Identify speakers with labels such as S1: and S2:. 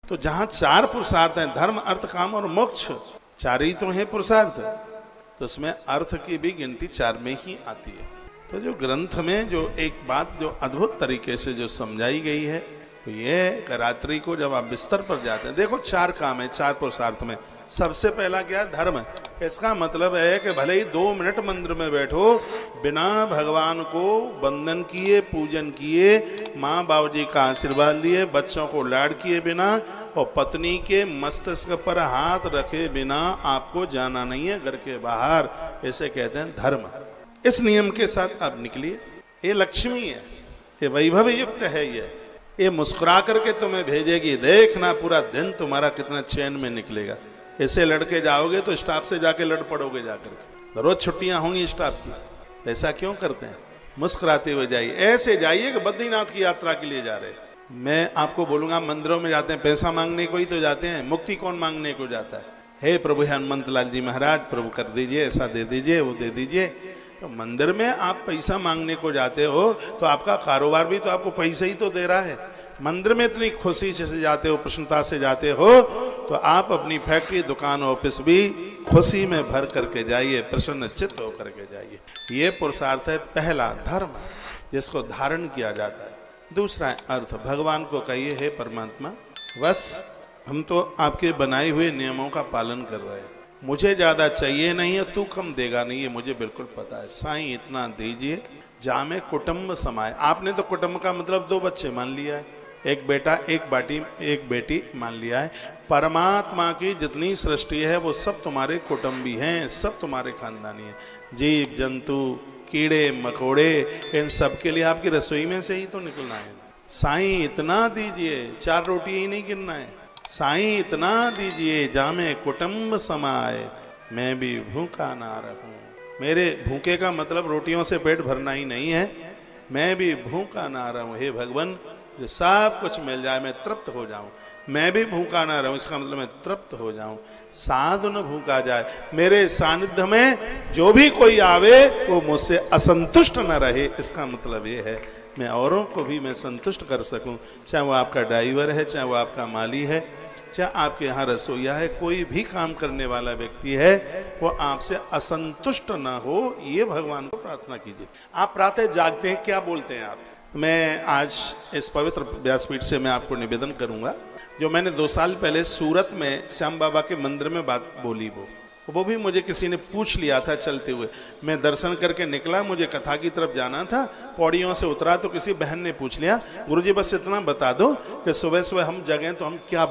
S1: तो जहां चार पुरुषार्थ हैं, धर्म अर्थ काम और मोक्ष, चार ही तो है पुरुषार्थ, तो उसमें अर्थ की भी गिनती चार में ही आती है। तो जो ग्रंथ में जो एक बात जो अद्भुत तरीके से जो समझाई गई है तो ये कि रात्रि को जब आप बिस्तर पर जाते हैं, देखो चार काम है चार पुरुषार्थ में। सबसे पहला क्या है? धर्म। इसका मतलब है कि भले ही 2 मिनट मंदिर में बैठो, बिना भगवान को वंदन किए, पूजन किए, माँ बाबू जी का आशीर्वाद लिए, बच्चों को लाड किए बिना और पत्नी के मस्तिष्क पर हाथ रखे बिना आपको जाना नहीं है घर के बाहर। इसे कहते हैं धर्म। इस नियम के साथ आप निकलिए। ये लक्ष्मी है, ये वैभव युक्त है, ये मुस्कुरा करके तुम्हें भेजेगी। देखना पूरा दिन तुम्हारा कितना चैन में निकलेगा। ऐसे लड़के जाओगे तो स्टाफ से जाके लड़ पड़ोगे जाकर। रोज छुट्टियां होंगी स्टाफ की। ऐसा क्यों करते हैं? मुस्कुराते हुए जाइए। ऐसे जाइए कि बद्रीनाथ की यात्रा के लिए जा रहे। मैं आपको बोलूंगा, मंदिरों में जाते हैं पैसा मांगने को ही तो जाते हैं, मुक्ति कौन मांगने को जाता है? हे प्रभु हनुमंत लाल जी महाराज, प्रभु कर दीजिए, ऐसा दे दीजिए, वो दे दीजिए। तो मंदिर में आप पैसा मांगने को जाते हो तो आपका कारोबार भी तो आपको पैसा ही तो दे रहा है। मंदिर में इतनी खुशी से जाते हो, प्रसन्नता से जाते हो, तो आप अपनी फैक्ट्री, दुकान, ऑफिस भी खुशी में भर करके जाइए, प्रसन्न चित्त होकर के जाइए। ये पुरुषार्थ है पहला, धर्म, जिसको धारण किया जाता है। दूसरा है अर्थ। भगवान को कहिए, हे परमात्मा, बस हम तो आपके बनाए हुए नियमों का पालन कर रहे हैं, मुझे ज्यादा चाहिए नहीं है, तू कम देगा नहीं, ये मुझे बिल्कुल पता है। साईं इतना दीजिए जामे कुटुंब समाए। आपने तो कुटुंब का मतलब 2 बच्चे मान लिया है, एक बेटा एक बेटी मान लिया है। परमात्मा की जितनी सृष्टि है वो सब तुम्हारे कुटुंबी हैं, सब तुम्हारे खानदानी हैं। जीव जंतु, कीड़े मकोड़े, इन सब के लिए आपकी रसोई में से ही तो निकलना है। साईं इतना दीजिए, 4 रोटी ही नहीं गिनना है। साईं इतना दीजिए जामे कुटुंब समाए, मैं भी भूखा ना रहूं। मेरे भूखे का मतलब रोटियों से पेट भरना ही नहीं है, मैं भी भूखा ना रहूं। हे भगवान, जो सब कुछ मिल जाए मैं तृप्त हो जाऊं। मैं भी भूखा ना रहूं, इसका मतलब मैं तृप्त हो जाऊं। साधु न भूखा जाए। मेरे सानिध्य में जो भी कोई आवे वो मुझसे असंतुष्ट न रहे। इसका मतलब ये है मैं औरों को भी मैं संतुष्ट कर सकूं, चाहे वो आपका ड्राइवर है, चाहे वो आपका माली है, चाहे आपके यहाँ रसोईया है, कोई भी काम करने वाला व्यक्ति है, वो आपसे असंतुष्ट ना हो, ये भगवान को प्रार्थना कीजिए। आप प्रातः जागते हैं, क्या बोलते हैं आप? मैं आज इस पवित्र व्यासपीठ से मैं आपको निवेदन करूंगा, जो मैंने 2 साल पहले सूरत में श्याम बाबा के मंदिर में बात बोली, वो भी मुझे किसी ने पूछ लिया था चलते हुए। मैं दर्शन करके निकला, मुझे कथा की तरफ जाना था, पौड़ियों से उतरा तो किसी बहन ने पूछ लिया, गुरुजी बस इतना बता दो कि सुबह सुबह हम जगें तो हम क्या